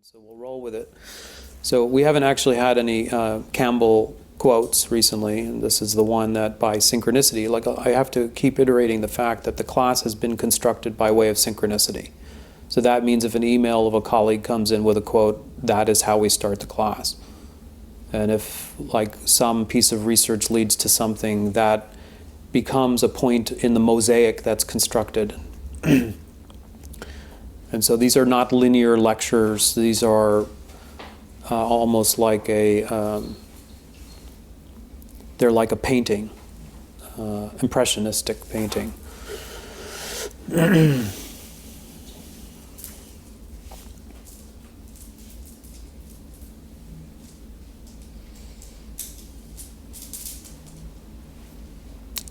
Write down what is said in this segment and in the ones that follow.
So we'll roll with it. So we haven't actually had any Campbell quotes recently, and this is the one that by synchronicity, like I have to keep iterating the fact that the class has been constructed by way of synchronicity. So that means if an email of a colleague comes in with a quote, that is how we start the class. And if like some piece of research leads to something, that becomes a point in the mosaic that's constructed. And so these are not linear lectures. These are almost like they're like a painting, impressionistic painting.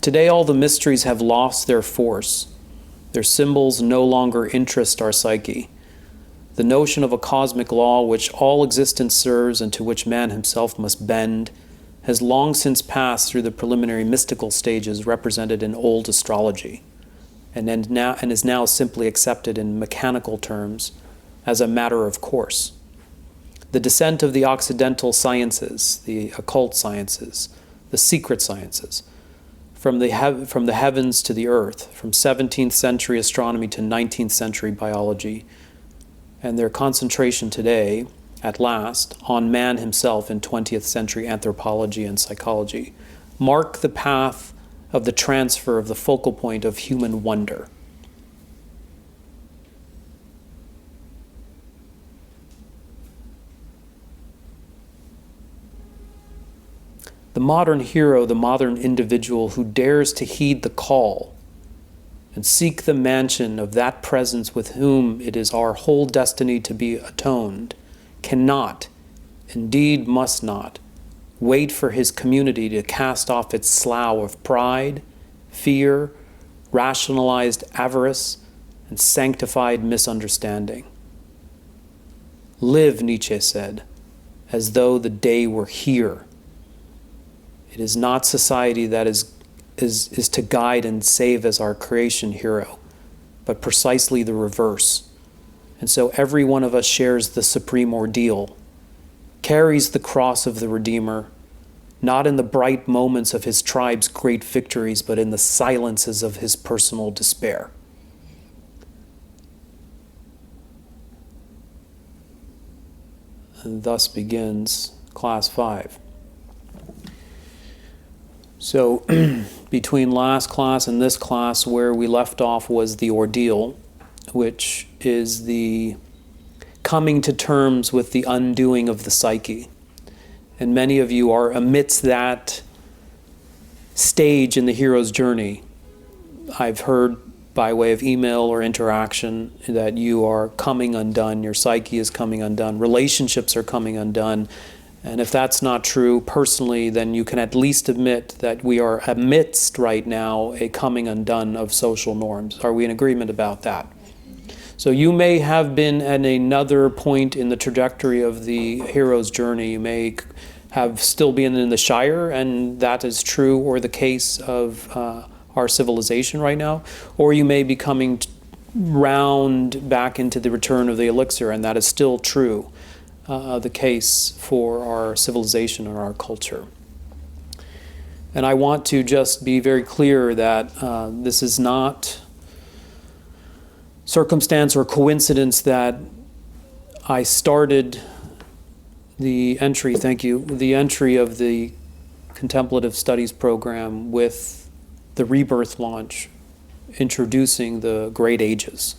Today all the mysteries have lost their force. Their symbols no longer interest our psyche. The notion of a cosmic law which all existence serves and to which man himself must bend has long since passed through the preliminary mystical stages represented in old astrology, and is now simply accepted in mechanical terms as a matter of course. The descent of the Occidental sciences, the occult sciences, the secret sciences, from the heavens to the earth, from 17th century astronomy to 19th century biology, and their concentration today, at last, on man himself in 20th century anthropology and psychology, mark the path of the transfer of the focal point of human wonder. The modern hero, the modern individual who dares to heed the call and seek the mansion of that presence with whom it is our whole destiny to be atoned, cannot, indeed must not, wait for his community to cast off its slough of pride, fear, rationalized avarice, and sanctified misunderstanding. Live, Nietzsche said, as though the day were here. It is not society that is to guide and save as our creation hero, but precisely the reverse. And so every one of us shares the supreme ordeal, carries the cross of the Redeemer, not in the bright moments of his tribe's great victories, but in the silences of his personal despair. And thus begins Class 5. So between last class and this class, where we left off was the ordeal, which is the coming to terms with the undoing of the psyche. And many of you are amidst that stage in the hero's journey. I've heard by way of email or interaction that you are coming undone, your psyche is coming undone, relationships are coming undone. And if that's not true personally, then you can at least admit that we are amidst right now a coming undone of social norms. Are we in agreement about that? So you may have been at another point in the trajectory of the hero's journey. You may have still been in the Shire, and that is true or the case of our civilization right now. Or you may be coming round back into the return of the Elixir, and that is still true. The case for our civilization or our culture. And I want to just be very clear that this is not circumstance or coincidence that I started the entry, the entry of the Contemplative Studies program with the Rebirth launch, introducing the Great Ages,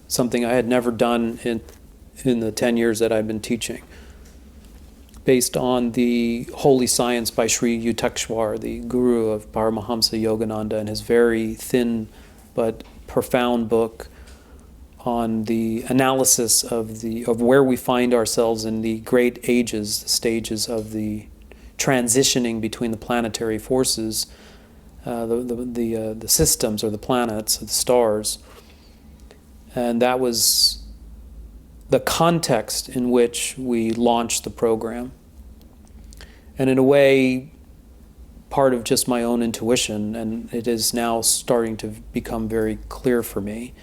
something I had never done in the 10 years that I've been teaching, based on the Holy Science by Sri Yukteswar, the guru of Paramahamsa Yogananda, and his very thin but profound book on the analysis of where we find ourselves in the great ages, the stages of the transitioning between the planetary forces, the systems or the planets, the stars. And that was the context in which we launched the program. And in a way, part of just my own intuition, and it is now starting to become very clear for me.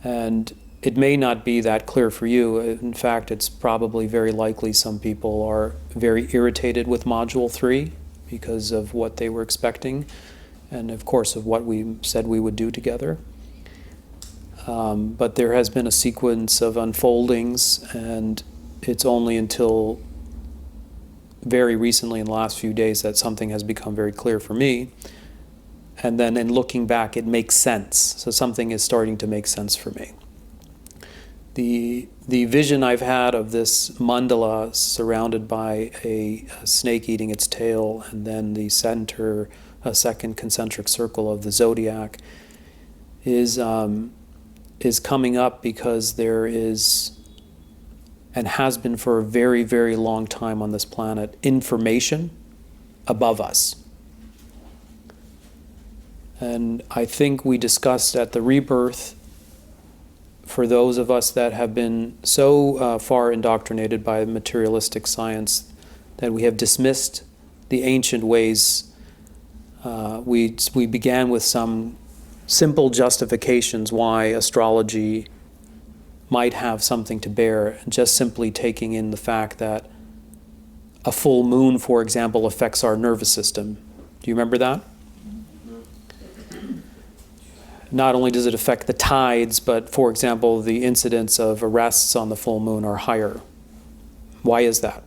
And it may not be that clear for you. In fact, it's probably very likely some people are very irritated with Module 3 because of what they were expecting, and of course of what we said we would do together. But there has been a sequence of unfoldings, and it's only until very recently, in the last few days, that something has become very clear for me. And then in looking back, it makes sense. So something is starting to make sense for me. The vision I've had of this mandala surrounded by a snake eating its tail, and then the center, a second concentric circle of the zodiac, is coming up because there is, and has been for a very, very long time on this planet, information above us. And I think we discussed at the Rebirth, for those of us that have been so far indoctrinated by materialistic science that we have dismissed the ancient ways, we began with some simple justifications why astrology might have something to bear, just simply taking in the fact that a full moon, for example, affects our nervous system. Do you remember that? Not only does it affect the tides, but, for example, the incidence of arrests on the full moon are higher. Why is that?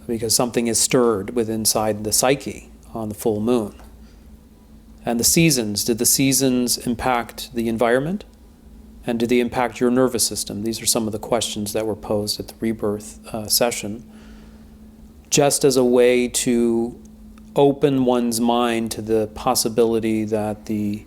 Because something is stirred inside the psyche on the full moon. And the seasons, did the seasons impact the environment? And do they impact your nervous system? These are some of the questions that were posed at the Rebirth session, just as a way to open one's mind to the possibility that the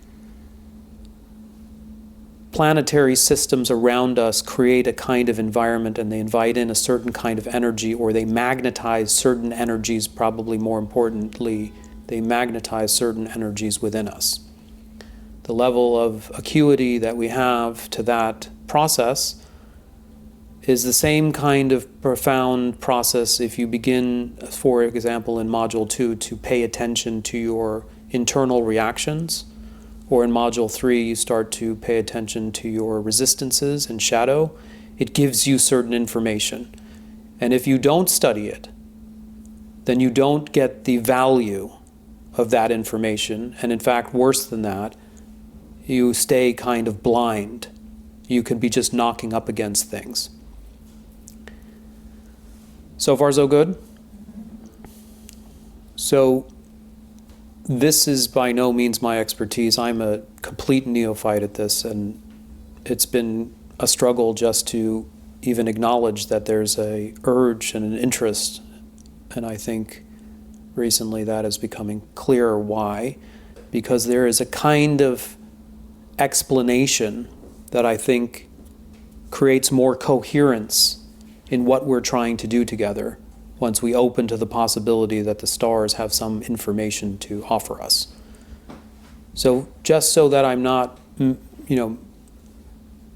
planetary systems around us create a kind of environment, and they invite in a certain kind of energy, or they magnetize certain energies. Probably more importantly, they magnetize certain energies within us. The level of acuity that we have to that process is the same kind of profound process if you begin, for example, in Module 2, to pay attention to your internal reactions, or in Module 3, you start to pay attention to your resistances and shadow. It gives you certain information. And if you don't study it, then you don't get the value of that information. And in fact, worse than that, you stay kind of blind. You could be just knocking up against things. So far, so good? So this is by no means my expertise. I'm a complete neophyte at this, and it's been a struggle just to even acknowledge that there's a urge and an interest. And I think recently that is becoming clearer. Why? Because there is a kind of explanation that I think creates more coherence in what we're trying to do together once we open to the possibility that the stars have some information to offer us. So just so that I'm not,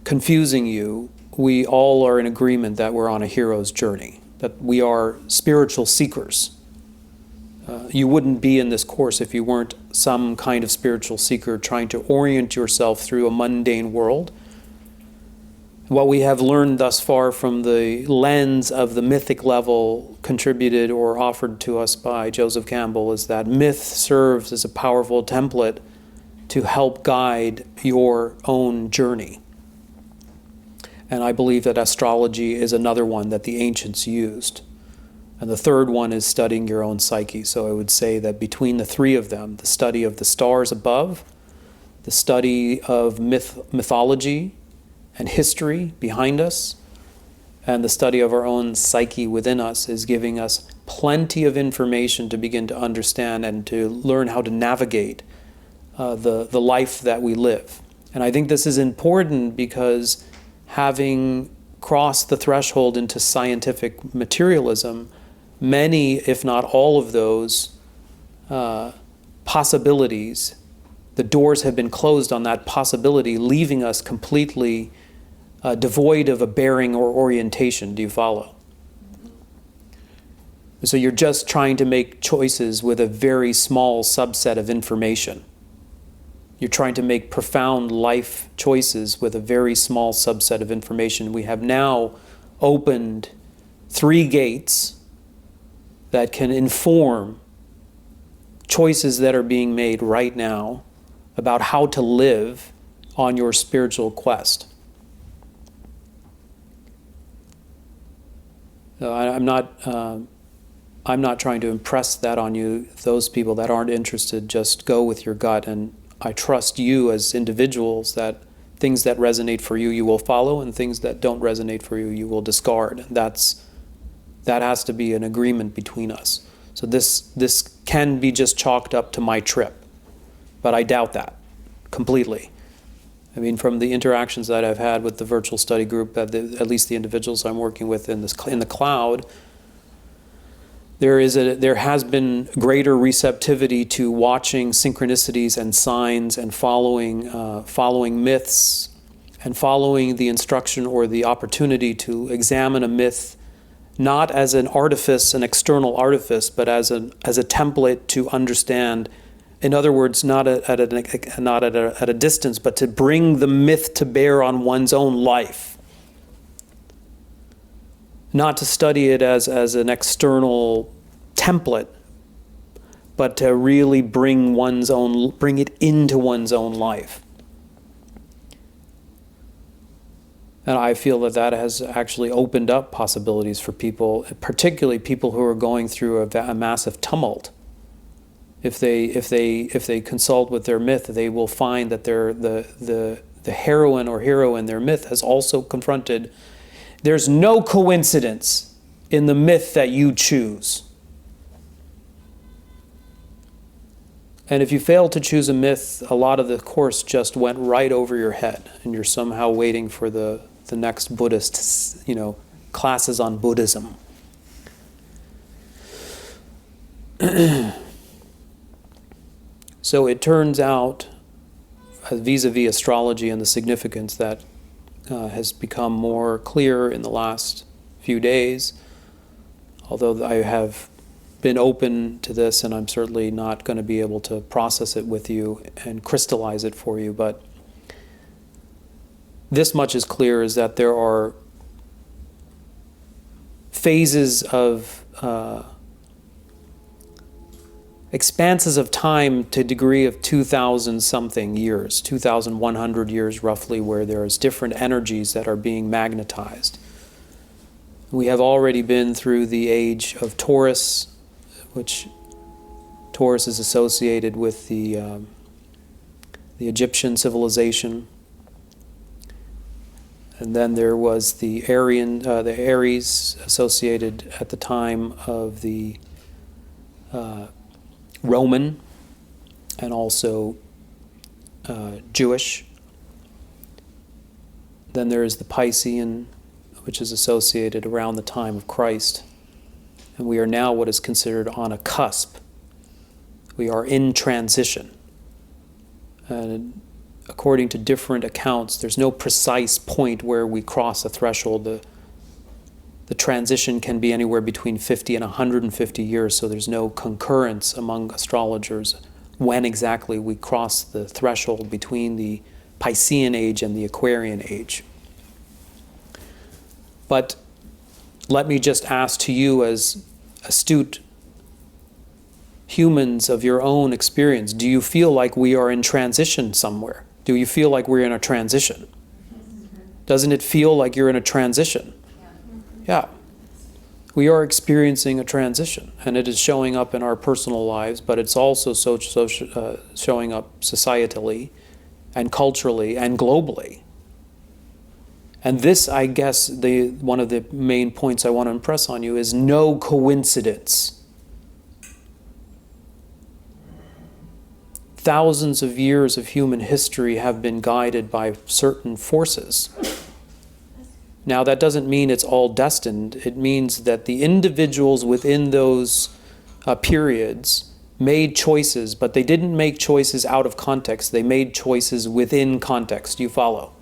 confusing you, we all are in agreement that we're on a hero's journey, that we are spiritual seekers. You wouldn't be in this course if you weren't some kind of spiritual seeker trying to orient yourself through a mundane world. What we have learned thus far from the lens of the mythic level contributed or offered to us by Joseph Campbell is that myth serves as a powerful template to help guide your own journey. And I believe that astrology is another one that the ancients used. And the third one is studying your own psyche. So I would say that between the three of them, the study of the stars above, the study of mythology and history behind us, and the study of our own psyche within us is giving us plenty of information to begin to understand and to learn how to navigate the life that we live. And I think this is important because having crossed the threshold into scientific materialism, many, if not all of those possibilities, the doors have been closed on that possibility, leaving us completely devoid of a bearing or orientation. Do you follow? So you're just trying to make choices with a very small subset of information. You're trying to make profound life choices with a very small subset of information. We have now opened 3 gates that can inform choices that are being made right now about how to live on your spiritual quest. So I'm not trying to impress that on you. Those people that aren't interested, just go with your gut. And I trust you as individuals that things that resonate for you, you will follow, and things that don't resonate for you, you will discard. That has to be an agreement between us. So this can be just chalked up to my trip, but I doubt that completely. I mean, from the interactions that I've had with the virtual study group, at least the individuals I'm working with in the cloud, there has been greater receptivity to watching synchronicities and signs and following myths and following the instruction or the opportunity to examine a myth, not as an artifice, an external artifice, but as a template to understand. In other words, not at a distance, but to bring the myth to bear on one's own life. Not to study it as an external template, but to really bring it into one's own life. And I feel that has actually opened up possibilities for people, particularly people who are going through a massive tumult. If they consult with their myth, they will find that the heroine or hero in their myth has also confronted. There's no coincidence in the myth that you choose. And if you fail to choose a myth, a lot of the course just went right over your head, and you're somehow waiting for the next Buddhist, classes on Buddhism. So it turns out, vis-a-vis astrology and the significance that has become more clear in the last few days, although I have been open to this, and I'm certainly not going to be able to process it with you and crystallize it for you, but this much is clear, is that there are phases of expanses of time to a degree of 2,000 something years, 2,100 years roughly, where there's different energies that are being magnetized. We have already been through the age of Taurus, which Taurus is associated with the Egyptian civilization. And then there was the Aries associated at the time of the Roman and also Jewish. Then there is the Piscean, which is associated around the time of Christ. And we are now what is considered on a cusp. We are in transition. And according to different accounts, there's no precise point where we cross a threshold. The transition can be anywhere between 50 and 150 years, so there's no concurrence among astrologers when exactly we cross the threshold between the Piscean age and the Aquarian age. But let me just ask to you, as astute humans of your own experience, do you feel like we are in transition somewhere? Do you feel like we're in a transition? Doesn't it feel like you're in a transition? Yeah. We are experiencing a transition, and it is showing up in our personal lives, but it's also showing up societally and culturally and globally. And this, I guess, one of the main points I want to impress on you is no coincidence. Thousands of years of human history have been guided by certain forces. Now, that doesn't mean it's all destined. It means that the individuals within those periods made choices, but they didn't make choices out of context. They made choices within context. You follow?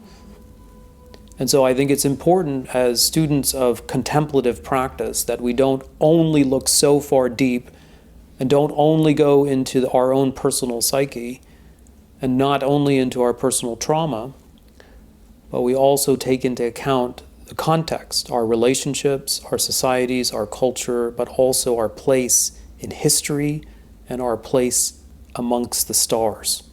And so I think it's important as students of contemplative practice that we don't only look so far deep and don't only go into our own personal psyche, and not only into our personal trauma, but we also take into account the context, our relationships, our societies, our culture, but also our place in history and our place amongst the stars.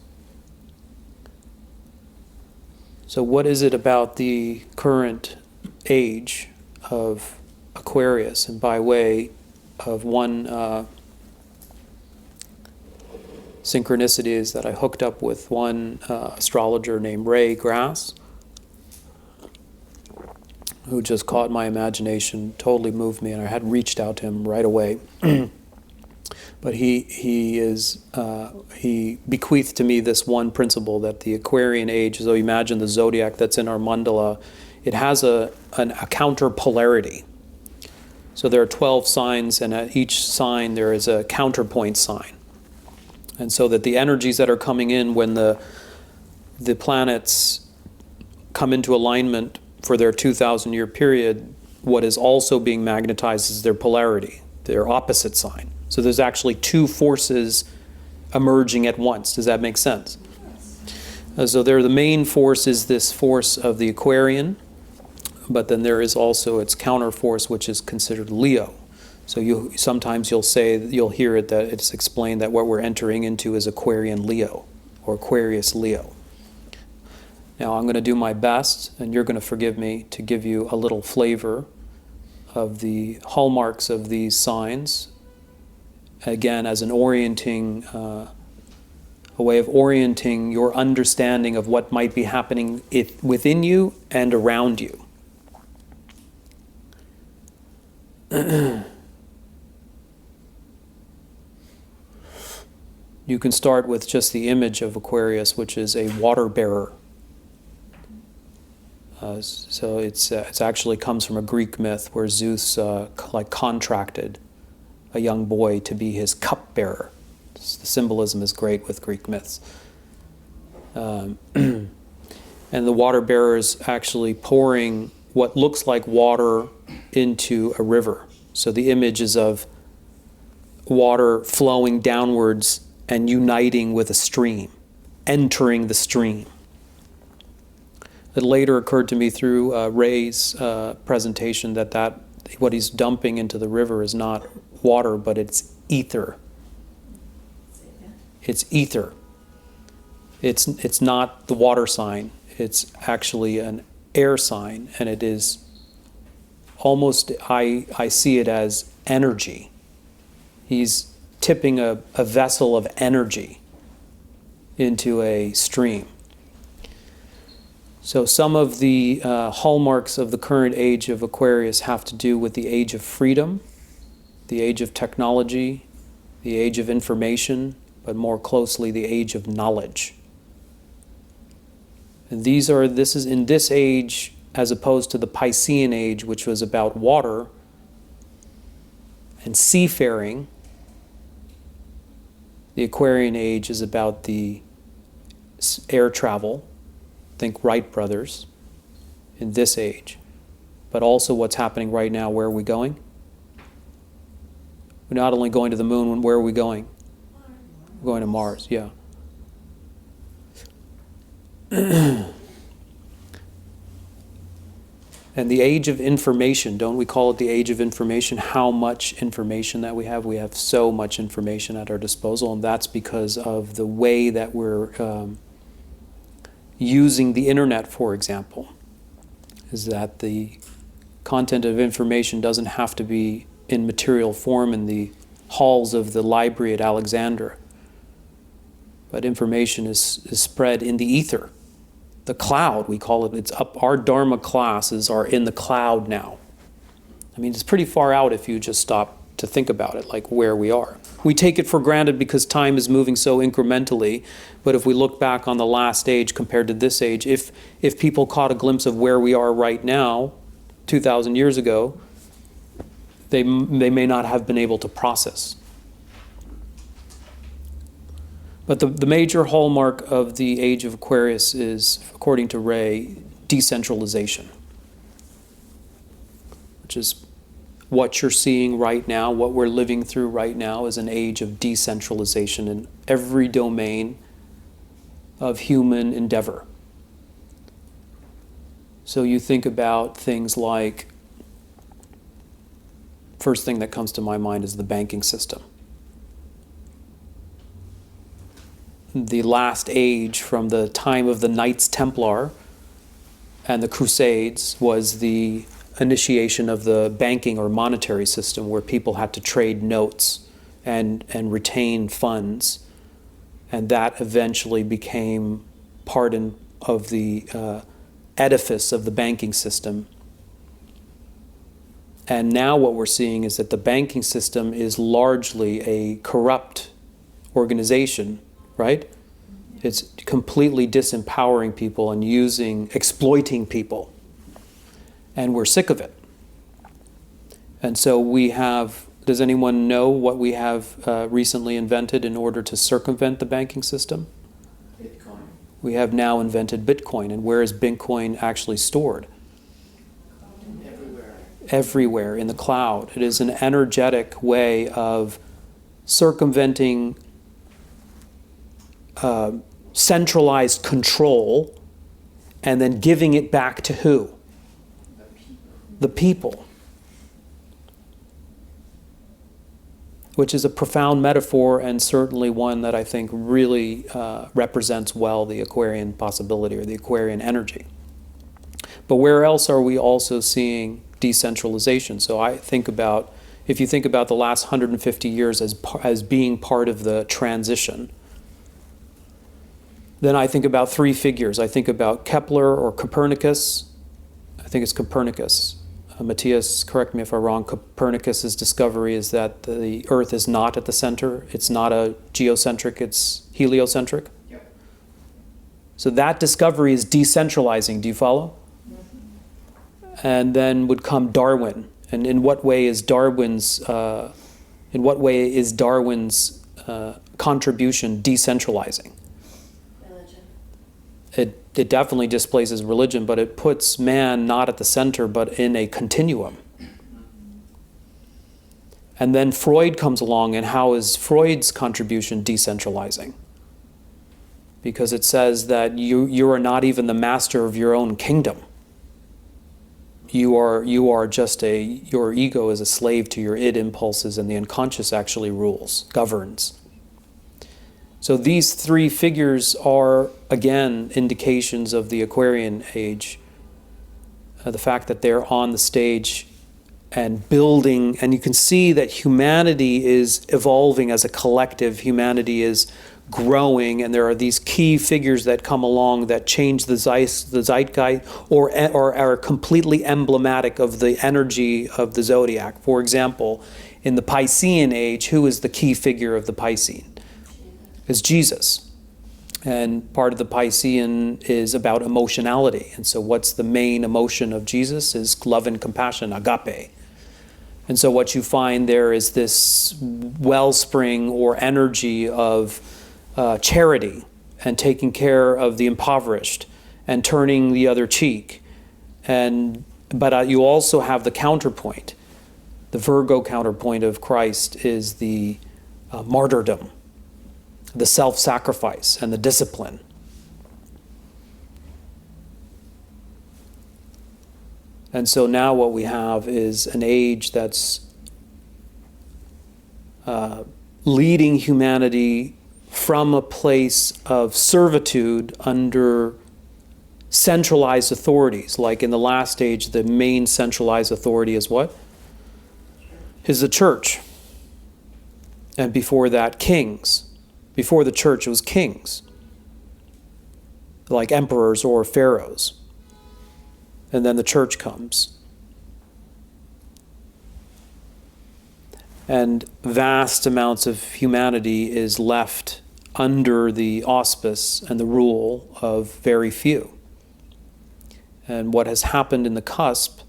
So what is it about the current age of Aquarius? And by way of one synchronicity is that I hooked up with one astrologer named Ray Grass, who just caught my imagination, totally moved me, and I had reached out to him right away. But he bequeathed to me this one principle, that the Aquarian age, so imagine the zodiac that's in our mandala, it has a counter polarity. So there are 12 signs, and at each sign there is a counterpoint sign. And so that the energies that are coming in when the planets come into alignment for their 2,000-year period, what is also being magnetized is their polarity, their opposite sign. So there's actually two forces emerging at once. Does that make sense? So the main force is this force of the Aquarian, but then there is also its counter force, which is considered Leo. So sometimes you'll hear it that it's explained that what we're entering into is Aquarian Leo, or Aquarius Leo. Now I'm going to do my best, and you're going to forgive me, to give you a little flavor of the hallmarks of these signs, again as an orienting, a way of orienting your understanding of what might be happening within you and around you. You can start with just the image of Aquarius, which is a water bearer. So it's actually comes from a Greek myth where Zeus contracted a young boy to be his cupbearer. The symbolism is great with Greek myths. And the water bearer is actually pouring what looks like water into a river. So the image is of water flowing downwards and uniting with a stream, entering the stream. It later occurred to me through Ray's presentation that what he's dumping into the river is not water, but it's ether. It's ether. It's not the water sign. It's actually an air sign, and it is almost, I see it as energy. He's tipping a vessel of energy into a stream. So some of the hallmarks of the current age of Aquarius have to do with the age of freedom, the age of technology, the age of information, but more closely the age of knowledge. And this is in this age, as opposed to the Piscean age, which was about water and seafaring. The Aquarian age is about the air travel. Think Wright brothers in this age. But also what's happening right now. Where are we going? We're not only going to the moon, where are we going? We're going to Mars, yeah. And the age of information, don't we call it the age of information? How much information that we have. We have so much information at our disposal, and that's because of the way that we're using the internet, for example, is that the content of information doesn't have to be in material form in the halls of the library at Alexandria, but information is spread in the ether. The cloud, we call it, it's up. Our Dharma classes are in the cloud now. I mean, it's pretty far out if you just stop to think about it, like where we are. We take it for granted because time is moving so incrementally, but if we look back on the last age compared to this age, if people caught a glimpse of where we are right now, 2,000 years ago, they may not have been able to process. But the major hallmark of the age of Aquarius is, according to Ray, decentralization, which is what you're seeing right now, what we're living through right now is an age of decentralization in every domain of human endeavor. So you think about things like, first thing that comes to my mind is the banking system. The last age, from the time of the Knights Templar and the Crusades, was the initiation of the banking or monetary system, where people had to trade notes and retain funds. And that eventually became part of the edifice of the banking system. And now what we're seeing is that the banking system is largely a corrupt organization, right? It's completely disempowering people and exploiting people. And we're sick of it. And so we have, does anyone know what we have recently invented in order to circumvent the banking system? Bitcoin. We have now invented Bitcoin. And where is Bitcoin actually stored? Everywhere in the cloud. It is an energetic way of circumventing centralized control and then giving it back to who? The people. Which is a profound metaphor, and certainly one that I think really represents well the Aquarian possibility or the Aquarian energy. But where else are we also seeing decentralization? So I think about, if you think about the last 150 years as being part of the transition, then I think about three figures. I think about Kepler or Copernicus. I think it's Copernicus. Matthias, correct me if I'm wrong. Copernicus's discovery is that the Earth is not at the center. It's not a geocentric, it's heliocentric. Yep. So that discovery is decentralizing. Do you follow? And then would come Darwin. And in what way is Darwin's contribution decentralizing? Religion. It definitely displaces religion, but it puts man not at the center, but in a continuum. And then Freud comes along, and how is Freud's contribution decentralizing? Because it says that you are not even the master of your own kingdom. You are just your ego is a slave to your id impulses, and the unconscious actually rules, governs. So these three figures are, again, indications of the Aquarian age. The fact that they're on the stage and building, and you can see that humanity is evolving as a collective. Humanity is growing, and there are these key figures that come along that change the zeitgeist or are completely emblematic of the energy of the zodiac. For example, in the Piscean age, who is the key figure of the Piscean? It's Jesus. And part of the Piscean is about emotionality. And so what's the main emotion of Jesus is love and compassion, agape. And so what you find there is this wellspring or energy of charity and taking care of the impoverished and turning the other cheek. But you also have the counterpoint. The Virgo counterpoint of Christ is the martyrdom, the self-sacrifice, and the discipline. And so now what we have is an age that's leading humanity from a place of servitude under centralized authorities. Like in the last age, the main centralized authority is what? Is the church. And before that, kings. Before the church, it was kings, like emperors or pharaohs. And then the church comes. And vast amounts of humanity is left under the auspice and the rule of very few. And what has happened in the cusp,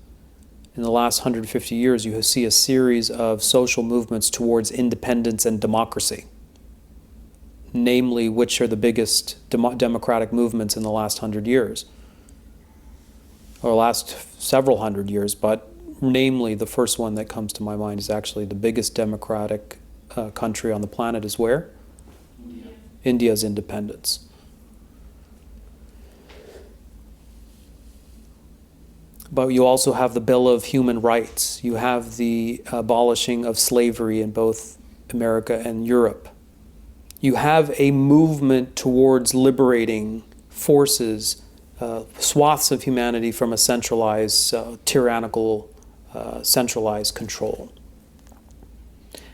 in the last 150 years, you see a series of social movements towards independence and democracy. Namely, which are the biggest democratic movements in the last 100 years, or last several hundred years, but namely the first one that comes to my mind is actually the biggest democratic country on the planet is where? India's independence. But you also have the Bill of Human Rights. You have the abolishing of slavery in both America and Europe. You have a movement towards liberating forces, swaths of humanity from a centralized, tyrannical, centralized control.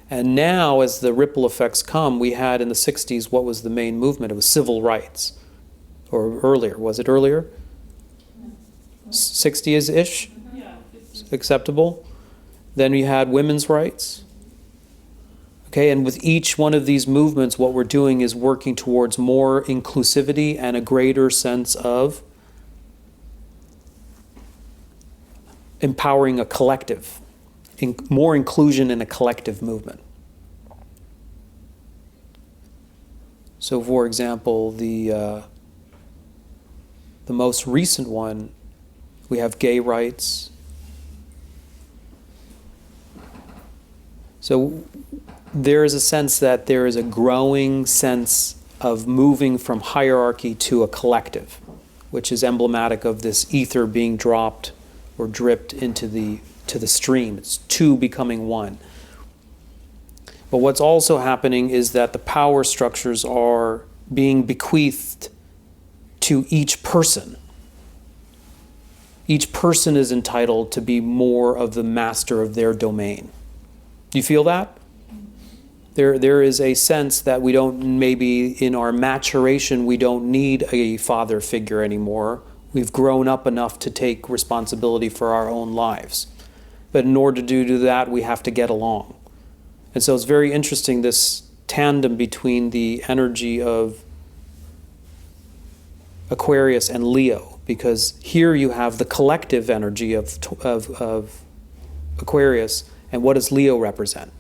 And now, as the ripple effects come, we had in the 60s, what was the main movement? It was civil rights. Or earlier. Was it earlier? 60s-ish? Acceptable? Then we had women's rights. Okay, and with each one of these movements, what we're doing is working towards more inclusivity and a greater sense of empowering a collective, more inclusion in a collective movement. So, for example, the most recent one, we have gay rights. So there is a sense that there is a growing sense of moving from hierarchy to a collective, which is emblematic of this ether being dropped or dripped into the stream. It's two becoming one. But what's also happening is that the power structures are being bequeathed to each person. Each person is entitled to be more of the master of their domain. Do you feel that? There is a sense that we don't, maybe in our maturation, we don't need a father figure anymore. We've grown up enough to take responsibility for our own lives. But in order to do that, we have to get along. And so it's very interesting, this tandem between the energy of Aquarius and Leo, because here you have the collective energy of Aquarius, and what does Leo represent?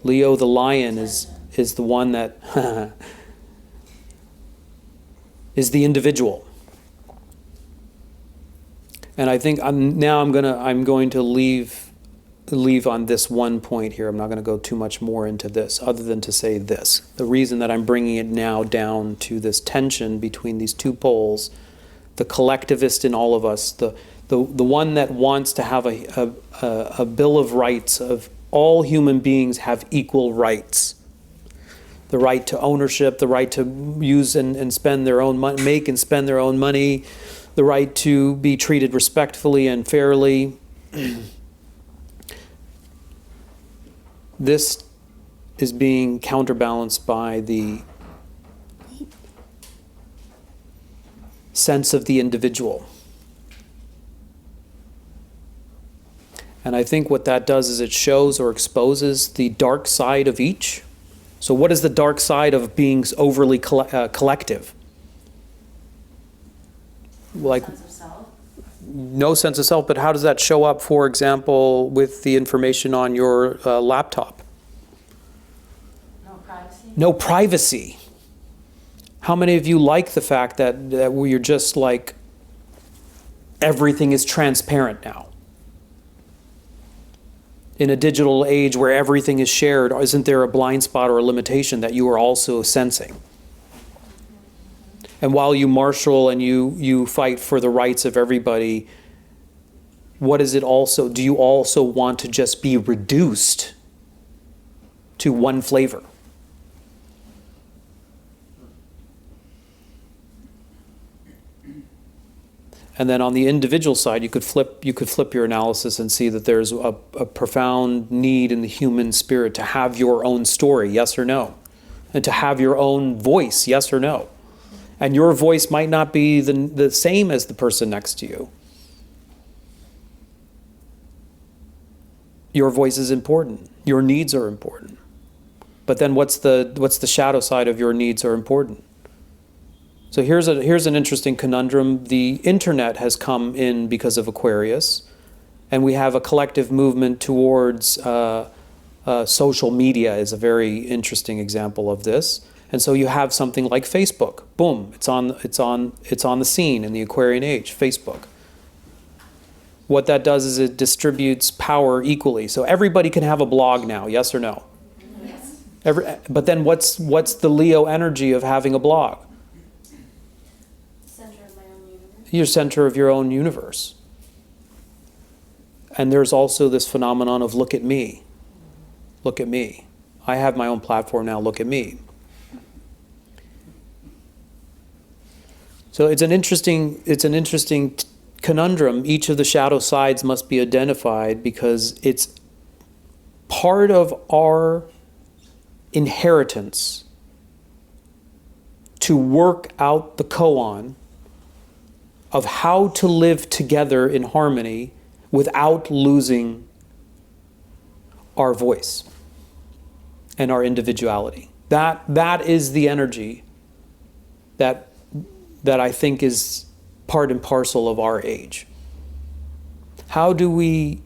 Leo the lion is the one that is the individual. And I think I'm going to leave on this one point here. I'm not going to go too much more into this, other than to say this. The reason that I'm bringing it now down to this tension between these two poles, the collectivist in all of us, the one that wants to have a bill of rights of all human beings have equal rights. The right to ownership, the right to use and spend their own money, make and spend their own money, the right to be treated respectfully and fairly. This is being counterbalanced by the sense of the individual. And I think what that does is it shows or exposes the dark side of each. So what is the dark side of being overly collective? Like, sense of self? No sense of self, but how does that show up, for example, with the information on your laptop? No privacy. No privacy. How many of you like the fact that we're just like, everything is transparent now? In a digital age where everything is shared, isn't there a blind spot or a limitation that you are also sensing? And while you marshal and you fight for the rights of everybody, what is it also? Do you also want to just be reduced to one flavor? And then on the individual side, you could flip your analysis and see that there's a profound need in the human spirit to have your own story, yes or no? And to have your own voice, yes or no? And your voice might not be the same as the person next to you. Your voice is important. Your needs are important. But then what's the shadow side of your needs are important? So here's an interesting conundrum. The internet has come in because of Aquarius, and we have a collective movement towards social media is a very interesting example of this. And so you have something like Facebook. Boom, it's on the scene in the Aquarian age, Facebook. What that does is it distributes power equally. So everybody can have a blog now, yes or no? Yes. But then what's the Leo energy of having a blog? Center of my own universe. You're center of your own universe. And there's also this phenomenon of look at me. Look at me. I have my own platform now, look at me. So it's an interesting conundrum. Each of the shadow sides must be identified because it's part of our inheritance to work out the koan of how to live together in harmony without losing our voice and our individuality. That is the energy that I think is part and parcel of our age. How do we,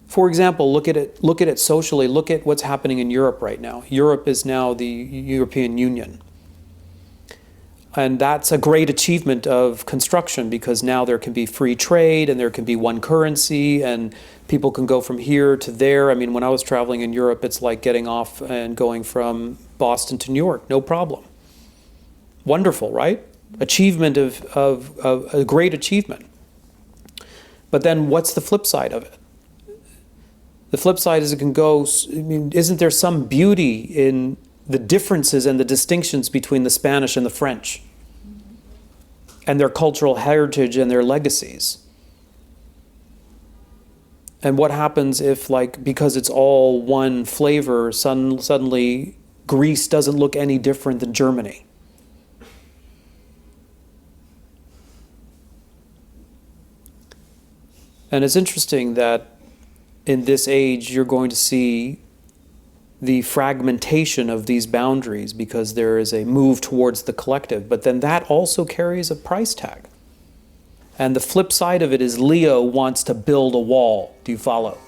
for example, look at it socially, look at what's happening in Europe right now. Europe is now the European Union. And that's a great achievement of construction because now there can be free trade and there can be one currency and people can go from here to there. I mean, when I was traveling in Europe, it's like getting off and going from Boston to New York, no problem. Wonderful, right? Achievement of a great achievement. But then what's the flip side of it? The flip side is it can go, I mean, isn't there some beauty in the differences and the distinctions between the Spanish and the French and their cultural heritage and their legacies? And what happens if, like, because it's all one flavor, suddenly Greece doesn't look any different than Germany? And it's interesting that in this age you're going to see the fragmentation of these boundaries because there is a move towards the collective, but then that also carries a price tag. And the flip side of it is Leo wants to build a wall. Do you follow?